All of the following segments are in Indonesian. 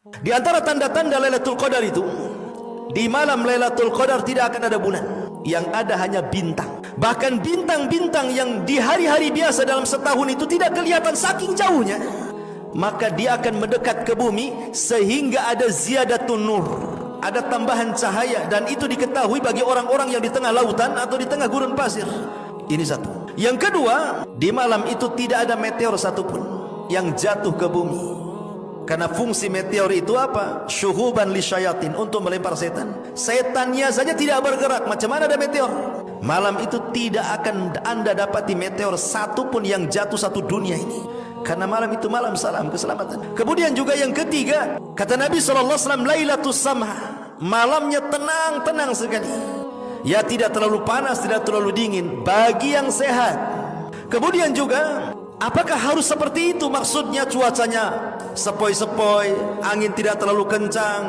Di antara tanda-tanda Lailatul Qadar itu, di malam Lailatul Qadar tidak akan ada bulan, yang ada hanya bintang. Bahkan bintang-bintang yang di hari-hari biasa dalam setahun itu tidak kelihatan saking jauhnya, maka dia akan mendekat ke bumi sehingga ada ziyadatun nur, ada tambahan cahaya, dan itu diketahui bagi orang-orang yang di tengah lautan atau di tengah gurun pasir. Ini satu. Yang kedua, di malam itu tidak ada meteor satupun yang jatuh ke bumi. Karena fungsi meteor itu apa? Syuhuban lisyayatin, untuk melempar setan. Setannya saja tidak bergerak, macam mana ada meteor? Malam itu tidak akan Anda dapati meteor satupun yang jatuh satu dunia ini. Karena malam itu malam salam keselamatan. Kemudian juga yang ketiga, kata Nabi SAW, Lailatul Samha, malamnya tenang-tenang sekali. Ya, tidak terlalu panas, tidak terlalu dingin, bagi yang sehat. Kemudian juga, apakah harus seperti itu? Maksudnya cuacanya sepoi-sepoi, angin tidak terlalu kencang,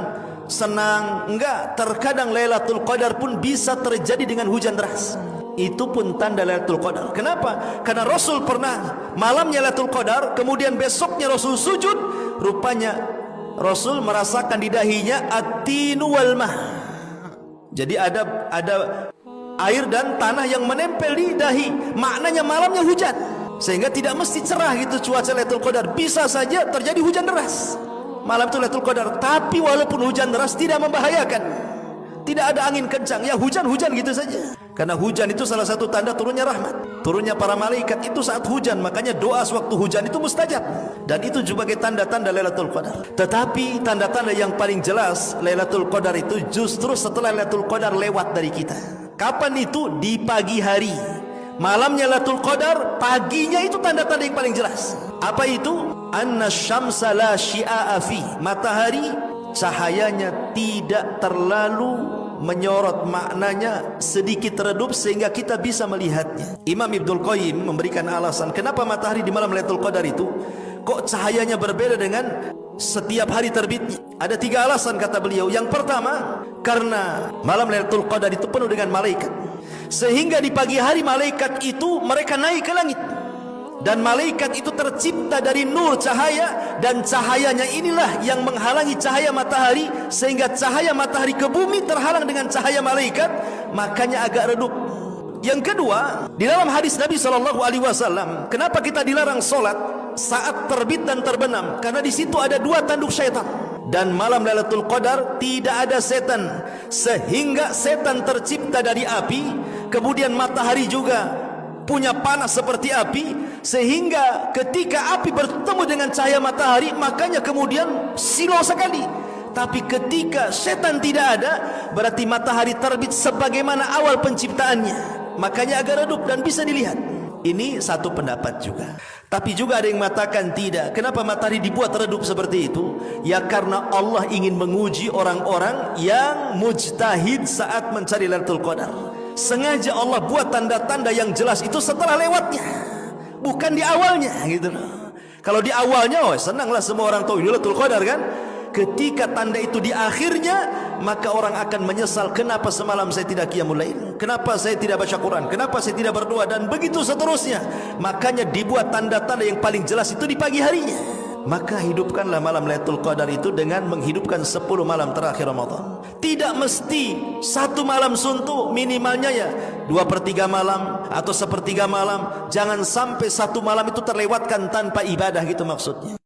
senang? Enggak, terkadang Lailatul Qadar pun bisa terjadi dengan hujan deras. Itu pun tanda Lailatul Qadar. Kenapa? Karena Rasul pernah malamnya Lailatul Qadar, kemudian besoknya Rasul sujud, rupanya Rasul merasakan di dahinya at-tinu wal mah. Jadi ada air dan tanah yang menempel di dahi. Maknanya malamnya hujan, sehingga tidak mesti cerah gitu cuaca Lailatul Qadar. Bisa saja terjadi hujan deras malam itu Lailatul Qadar. Tapi walaupun hujan deras tidak membahayakan, tidak ada angin kencang, ya hujan-hujan gitu saja. Karena hujan itu salah satu tanda turunnya rahmat, turunnya para malaikat itu saat hujan. Makanya doa sewaktu hujan itu mustajab, dan itu sebagai tanda-tanda Lailatul Qadar. Tetapi tanda-tanda yang paling jelas Lailatul Qadar itu justru setelah Lailatul Qadar lewat dari kita. Kapan itu? Di pagi hari. Malamnya Lailatul Qadar, paginya itu tanda-tanda yang paling jelas. Apa itu? Anna syamsa la syia'a fi, matahari cahayanya tidak terlalu menyorot, maknanya sedikit redup sehingga kita bisa melihatnya. Imam Ibnul Qayyim memberikan alasan kenapa matahari di malam Lailatul Qadar itu kok cahayanya berbeda dengan setiap hari terbitnya. Ada 3 alasan kata beliau. Yang pertama, karena malam Lailatul Qadar itu penuh dengan malaikat, sehingga di pagi hari malaikat itu mereka naik ke langit, dan malaikat itu tercipta dari nur cahaya, dan cahayanya inilah yang menghalangi cahaya matahari, sehingga cahaya matahari ke bumi terhalang dengan cahaya malaikat, makanya agak redup. Yang kedua, di dalam hadis Nabi SAW, kenapa kita dilarang solat saat terbit dan terbenam? Karena di situ ada 2 tanduk syaitan, dan malam Lailatul Qadar tidak ada setan, sehingga setan tercipta dari api. Kemudian matahari juga punya panas seperti api, sehingga ketika api bertemu dengan cahaya matahari, makanya kemudian silau sekali. Tapi ketika setan tidak ada, berarti matahari terbit sebagaimana awal penciptaannya, makanya agak redup dan bisa dilihat. Ini satu pendapat juga. Tapi juga ada yang mengatakan tidak. Kenapa matahari dibuat redup seperti itu? Ya karena Allah ingin menguji orang-orang yang mujtahid saat mencari Lailatul Qadar. Sengaja Allah buat tanda-tanda yang jelas itu setelah lewatnya, bukan di awalnya gitu loh. Kalau di awalnya, oh senanglah semua orang tahu Lailatul Qadar kan. Ketika tanda itu di akhirnya, maka orang akan menyesal, kenapa semalam saya tidak qiyamul lail, kenapa saya tidak baca Quran, kenapa saya tidak berdoa, dan begitu seterusnya. Makanya dibuat tanda-tanda yang paling jelas itu di pagi harinya. Maka hidupkanlah malam Lailatul Qadar itu dengan menghidupkan 10 malam terakhir Ramadan. Tidak mesti 1 malam suntuk, minimalnya ya 2/3 malam atau 1/3 malam. Jangan sampai 1 malam itu terlewatkan tanpa ibadah, gitu maksudnya.